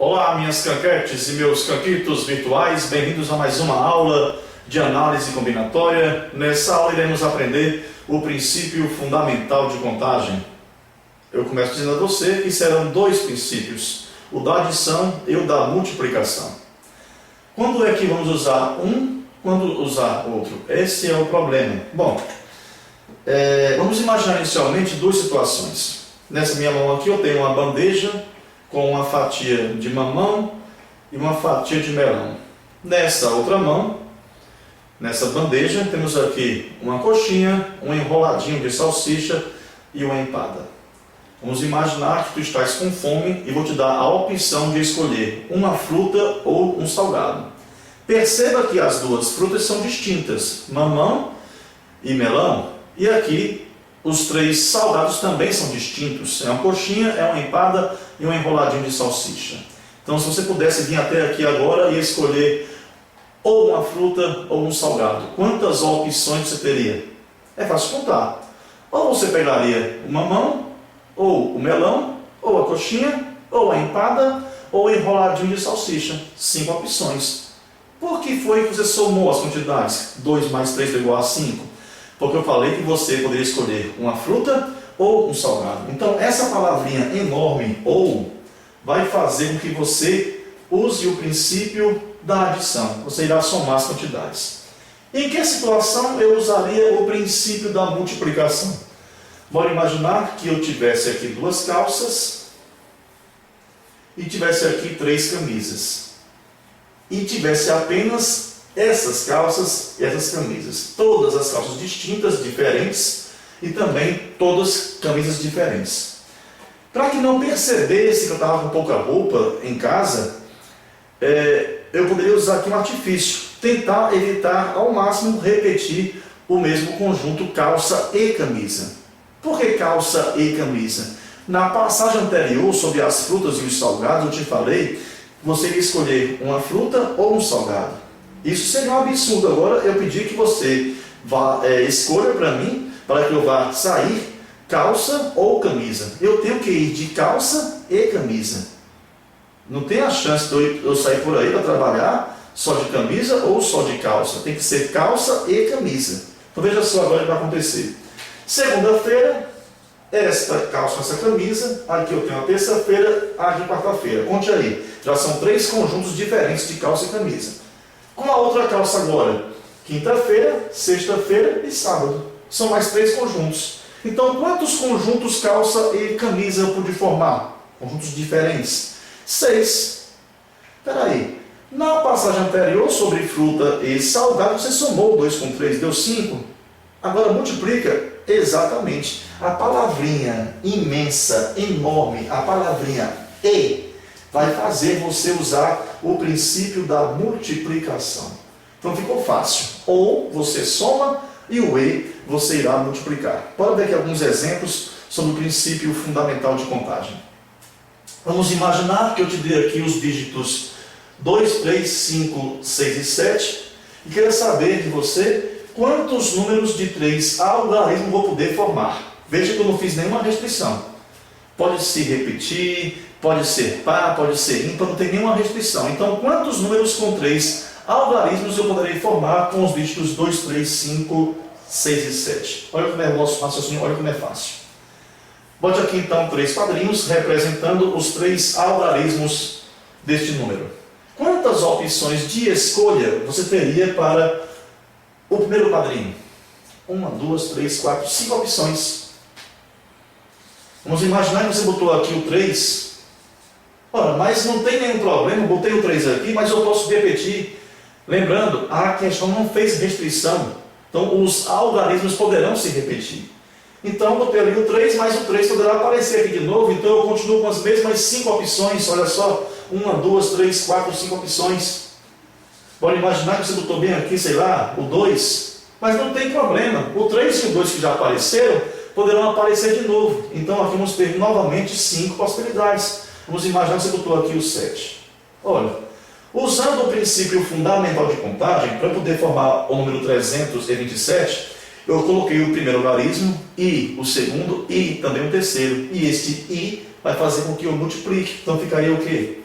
Olá, minhas canquetes e meus canquitos virtuais, bem-vindos a mais uma aula de análise combinatória. Nessa aula iremos aprender o princípio fundamental de contagem. Eu começo dizendo a você que serão dois princípios, o da adição e o da multiplicação. Quando é que vamos usar um, quando usar outro? Esse é o problema. Bom, vamos imaginar inicialmente duas situações. Nessa minha mão aqui eu tenho uma bandeja com uma fatia de mamão e uma fatia de melão. Nessa outra mão, nessa bandeja, temos aqui uma coxinha, um enroladinho de salsicha e uma empada. Vamos imaginar que tu estás com fome e vou te dar a opção de escolher uma fruta ou um salgado. Perceba que as duas frutas são distintas, mamão e melão, e aqui os três salgados também são distintos. É uma coxinha, é uma empada e um enroladinho de salsicha. Então, se você pudesse vir até aqui agora e escolher ou uma fruta ou um salgado, quantas opções você teria? É fácil contar. Ou você pegaria o mamão, ou o melão, ou a coxinha, ou a empada, ou o enroladinho de salsicha. 5 opções. Por que foi que você somou as quantidades? 2 mais 3 é igual a 5. Porque eu falei que você poderia escolher uma fruta ou um salgado. Então, essa palavrinha enorme, ou, vai fazer com que você use o princípio da adição. Você irá somar as quantidades. Em que situação eu usaria o princípio da multiplicação? Bora imaginar que eu tivesse aqui 2 calças e tivesse aqui 3 camisas. E tivesse apenas essas calças e essas camisas. Todas as calças distintas, diferentes, e também todas camisas diferentes. Para que não percebesse que eu estava com pouca roupa em casa, eu poderia usar aqui um artifício. Tentar evitar ao máximo repetir o mesmo conjunto calça e camisa. Por que calça e camisa? Na passagem anterior sobre as frutas e os salgados, eu te falei que você ia escolher uma fruta ou um salgado. Isso seria um absurdo. Agora eu pedi que você escolha para mim, para que eu vá sair calça ou camisa. Eu tenho que ir de calça e camisa. Não tem a chance de eu sair por aí para trabalhar só de camisa ou só de calça. Tem que ser calça e camisa. Então veja só agora o que vai acontecer. Segunda-feira, esta calça, essa camisa. Aqui eu tenho a terça-feira, a de quarta-feira. Conte aí. Já são 3 conjuntos diferentes de calça e camisa. Com a outra calça agora, quinta-feira, sexta-feira e sábado. São mais 3 conjuntos. Então, quantos conjuntos calça e camisa eu pude formar? Conjuntos diferentes. 6. Espera aí. Na passagem anterior, sobre fruta e salgado, você somou 2 com 3, deu 5. Agora multiplica exatamente. A palavrinha imensa, enorme, a palavrinha e, vai fazer você usar o princípio da multiplicação. Então ficou fácil. Ou você soma e o e você irá multiplicar. Bora ver aqui alguns exemplos sobre o princípio fundamental de contagem. Vamos imaginar que eu te dei aqui os dígitos 2, 3, 5, 6 e 7 e queira saber de você quantos números de 3 algarismos vou poder formar. Veja que eu não fiz nenhuma restrição. Pode se repetir, pode ser par, pode ser ímpar, não tem nenhuma restrição. Então, quantos números com 3 algarismos eu poderei formar com os dígitos 2, 3, 5, 6 e 7? Olha como é o nosso raciocínio, olha como é fácil. Bote aqui então 3 quadrinhos representando os 3 algarismos deste número. Quantas opções de escolha você teria para o primeiro quadrinho? 1, 2, 3, 4, 5 opções. Vamos imaginar que você botou aqui o 3. Ora, mas não tem nenhum problema, eu botei o 3 aqui, mas eu posso repetir. Lembrando, a questão não fez restrição. Então, os algarismos poderão se repetir. Então, eu botei ali o 3, mas o 3 poderá aparecer aqui de novo. Então, eu continuo com as mesmas 5 opções. Olha só, 1, 2, 3, 4, 5 opções. Pode imaginar que você botou bem aqui, sei lá, o 2. Mas não tem problema. O 3 e o 2 que já apareceram, poderão aparecer de novo. Então, aqui vamos ter novamente 5 possibilidades. Vamos imaginar que você botou aqui o 7. Olha, usando o princípio fundamental de contagem, para poder formar o número 327, eu coloquei o primeiro algarismo, e o segundo, e também o terceiro. E este i vai fazer com que eu multiplique. Então ficaria o quê?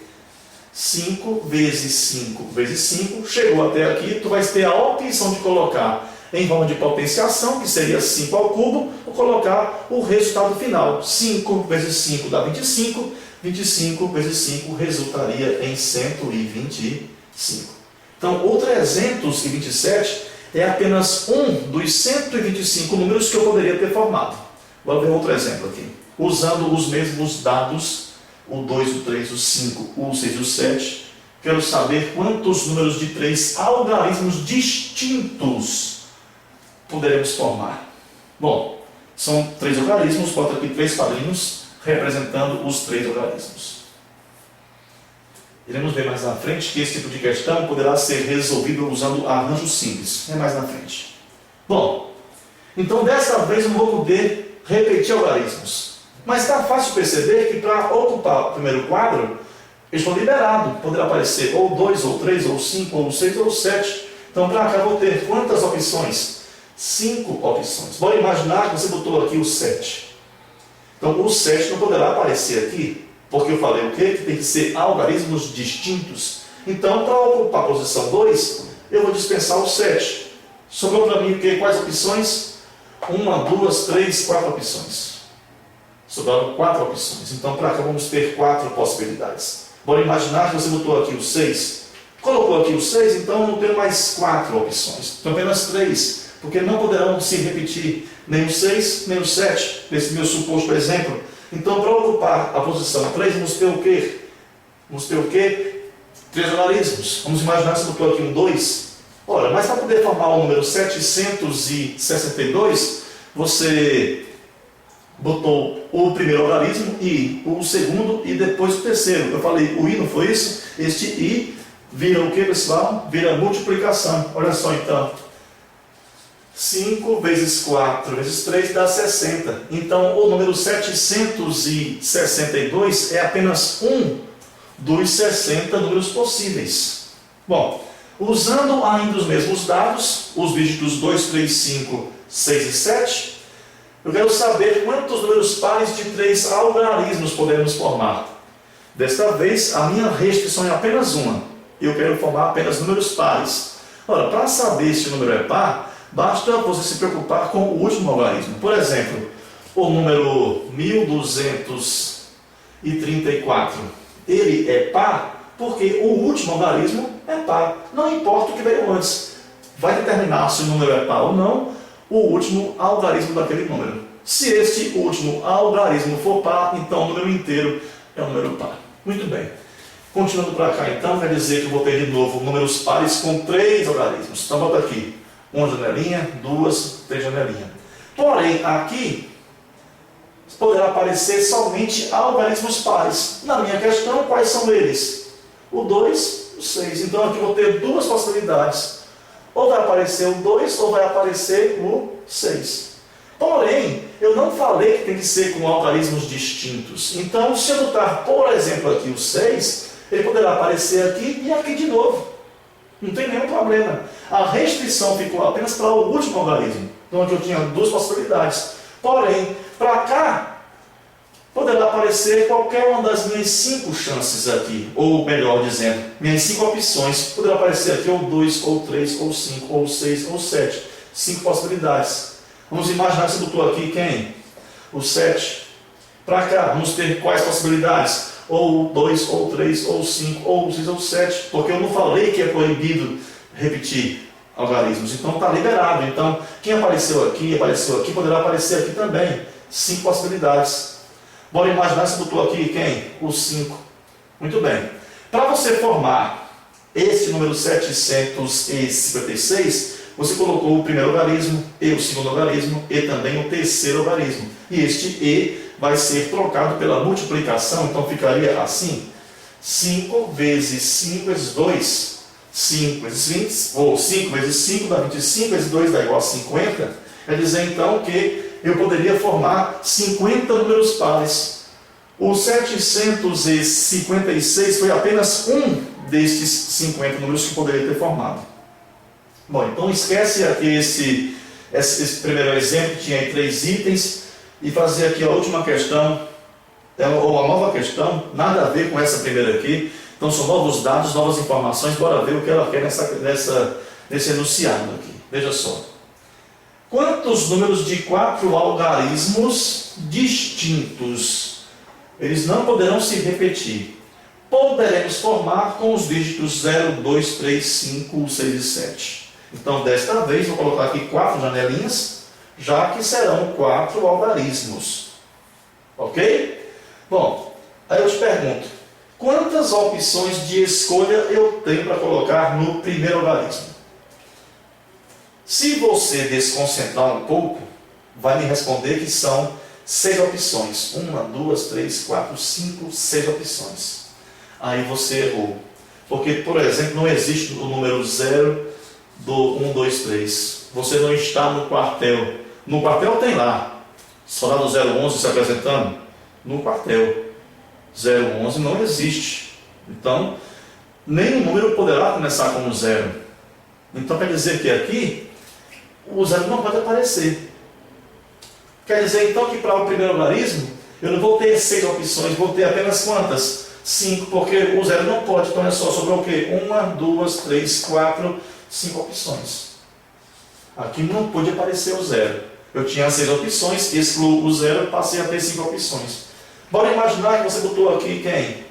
5 vezes 5 vezes 5, chegou até aqui, tu vais ter a opção de colocar em forma de potenciação, que seria 5 ao cubo, ou colocar o resultado final. 5 vezes 5 dá 25, 25 vezes 5 resultaria em 125. Então, o 327 é apenas um dos 125 números que eu poderia ter formado. Vamos ver outro exemplo aqui. Usando os mesmos dados, o 2, o 3, o 5, o 6 e o 7, quero saber quantos números de 3 algarismos distintos poderemos formar. Bom, são 3 algarismos, bota aqui 3 quadrinhos representando os 3 algarismos. Iremos ver mais na frente que esse tipo de questão poderá ser resolvido usando arranjo simples. É mais na frente. Bom, então dessa vez eu não vou poder repetir algarismos. Mas está fácil perceber que para ocupar o primeiro quadro, eles estão liberados. Poderá aparecer ou 2, ou 3, ou 5, ou 6, ou 7. Então para cá eu vou ter quantas opções? 5 opções. Bora imaginar que você botou aqui o 7. Então o 7 não poderá aparecer aqui, porque eu falei o quê? Que tem que ser algarismos distintos. Então, para ocupar a posição 2, eu vou dispensar o 7. Sobrou para mim o quê? Quais opções? 1, 2, 3, 4 opções. Sobraram 4 opções. Então, para cá vamos ter 4 possibilidades. Bora imaginar que você botou aqui o 6. Colocou aqui o 6, então eu não tenho mais 4 opções. Então, apenas 3. Porque não poderão se repetir nem o 6, nem o 7, nesse meu suposto exemplo. Então, para ocupar a posição 3, vamos ter o quê? Vamos ter o quê? 3 algarismos. Vamos imaginar que você botou aqui um 2. Ora, mas para poder formar o número 762, você botou o primeiro algarismo, I, o segundo e depois o terceiro. Eu falei, o I não foi isso? Este I vira o quê, pessoal? Vira multiplicação. Olha só, então. 5 vezes 4 vezes 3 dá 60. Então, o número 762 é apenas um dos 60 números possíveis. Bom, usando ainda os mesmos dados, os dígitos 2, 3, 5, 6 e 7, eu quero saber quantos números pares de 3 algarismos podemos formar. Desta vez, a minha restrição é apenas uma. Eu quero formar apenas números pares. Ora, para saber se o número é par, basta você se preocupar com o último algarismo. Por exemplo, o número 1234, ele é par porque o último algarismo é par. Não importa o que veio antes. Vai determinar se o número é par ou não o último algarismo daquele número. Se este último algarismo for par, então o número inteiro é um número par. Muito bem. Continuando para cá, então, quer dizer que eu vou ter de novo números pares com 3 algarismos. Então, bota aqui. 1 janelinha, 2, 3 janelinha. Porém, aqui poderá aparecer somente algarismos pares. Na minha questão, quais são eles? O 2, o 6. Então, aqui eu vou ter duas possibilidades. Ou vai aparecer o 2, ou vai aparecer o 6. Porém, eu não falei que tem que ser com algarismos distintos. Então, se eu botar, por exemplo, aqui o 6, ele poderá aparecer aqui e aqui de novo. Não tem nenhum problema. A restrição ficou apenas para o último algarismo, onde eu tinha duas possibilidades. Porém, para cá, poderá aparecer qualquer uma das minhas 5 chances aqui. Ou melhor dizendo, minhas 5 opções. Poderá aparecer aqui ou 2, ou 3, ou 5, ou 6, ou 7. 5 possibilidades. Vamos imaginar que você botou aqui quem? O 7. Para cá, vamos ter quais possibilidades? Ou 2, ou 3, ou 5, ou 6, ou 7, porque eu não falei que é proibido repetir algarismos, então está liberado. Então, quem apareceu aqui, poderá aparecer aqui também. 5 possibilidades. Bora imaginar que você botou aqui quem? O 5. Muito bem. Para você formar esse número 756, você colocou o primeiro algarismo, e o segundo algarismo, e também o terceiro algarismo. E este E vai ser trocado pela multiplicação, então ficaria assim: 5 vezes 5 vezes 2, 5 vezes 20, ou 5 vezes 5 dá 25, vezes 2 dá igual a 50. Quer dizer então que eu poderia formar 50 números pares. O 756 foi apenas um destes 50 números que poderia ter formado. Bom, então esquece aqui esse primeiro exemplo que tinha aí 3 itens. E fazer aqui a última questão, ou a nova questão, nada a ver com essa primeira aqui, Então são novos dados, novas informações, bora ver o que ela quer nesse enunciado aqui. Veja só. Quantos números de 4 algarismos distintos, eles não poderão se repetir, poderemos formar com os dígitos 0, 2, 3, 5, 6 e 7? Então, desta vez, vou colocar aqui 4 janelinhas, já que serão 4 algarismos. Ok? Bom, aí eu te pergunto, quantas opções de escolha eu tenho para colocar no primeiro algarismo? Se você desconcentrar um pouco, vai me responder que são 6 opções. 1, 2, 3, 4, 5, 6 opções. Aí você errou. Porque, por exemplo, não existe o número 0 do 1, 2, 3. Você não está no quartel. No quartel tem lá. Soldado 011 se apresentando. No quartel. 011 não existe. Então, nenhum número poderá começar com 0. Então, quer dizer que aqui, o 0 não pode aparecer. Quer dizer, então, que para o primeiro algarismo, eu não vou ter 6 opções, vou ter apenas quantas? 5, porque o 0 não pode. Então, é só sobrou o quê? 1, 2, 3, 4, 5 opções. Aqui não pôde aparecer o 0. Eu tinha 6 opções, excluo o 0, passei a ter 5 opções. Bora imaginar que você botou aqui quem?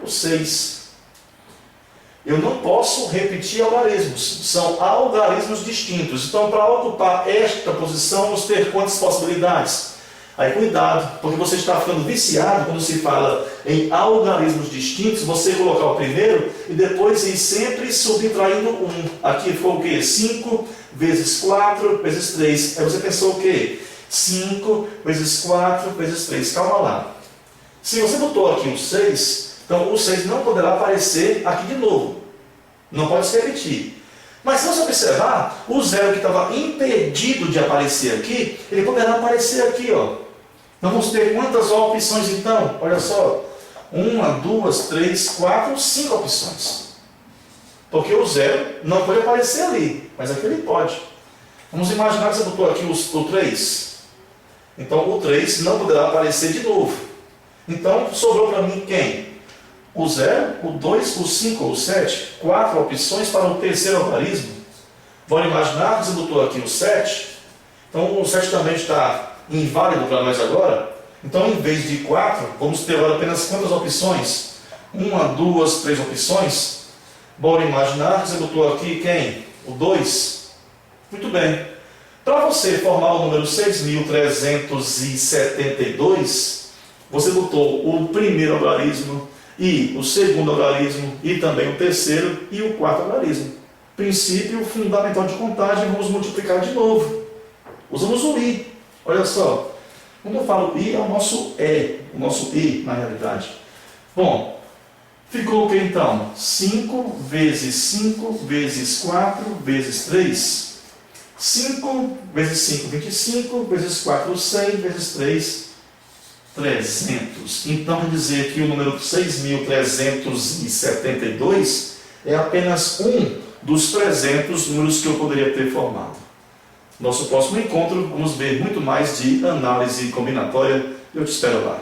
O 6. Eu não posso repetir algarismos. São algarismos distintos. Então, para ocupar esta posição, vamos ter quantas possibilidades? Aí, cuidado, porque você está ficando viciado quando se fala em algarismos distintos, você colocar o primeiro e depois ir sempre subtraindo 1. Aqui ficou o quê? 5 vezes 4 vezes 3. Aí você pensou o quê? 5 vezes 4 vezes 3. Calma lá. Se você botou aqui o 6, então o 6 não poderá aparecer aqui de novo. Não pode se repetir. Mas se você observar, o 0 que estava impedido de aparecer aqui, ele poderá aparecer aqui, ó. Nós vamos ter quantas opções então? Olha só. 1, 2, 3, 4, 5 opções. Porque o 0 não pode aparecer ali, mas aqui ele pode. Vamos imaginar que você botou aqui o 3. Então o 3 não poderá aparecer de novo. Então sobrou para mim quem? O 0, o 2, o 5 ou o 7, 4 opções para o terceiro algarismo. Vamos imaginar que você botou aqui o 7, então o 7 também está inválido para nós agora. Então, em vez de 4, vamos ter agora apenas quantas opções? 1, 2, 3 opções. Bora imaginar que você botou aqui quem? O 2. Muito bem. Para você formar o número 6.372, você botou o primeiro algarismo, e o segundo algarismo, e também o terceiro e o quarto algarismo. Princípio fundamental de contagem, vamos multiplicar de novo. Usamos o i. Olha só. Quando eu falo i, é o nosso i, na realidade. Bom, ficou o que então? 5 vezes 5 vezes 4 vezes 3. 5 vezes 5, 25, vezes 4, 100, vezes 3, 300. Então, quer dizer que o número 6.372 é apenas um dos 300 números que eu poderia ter formado. Nosso próximo encontro, vamos ver muito mais de análise combinatória. Eu te espero lá.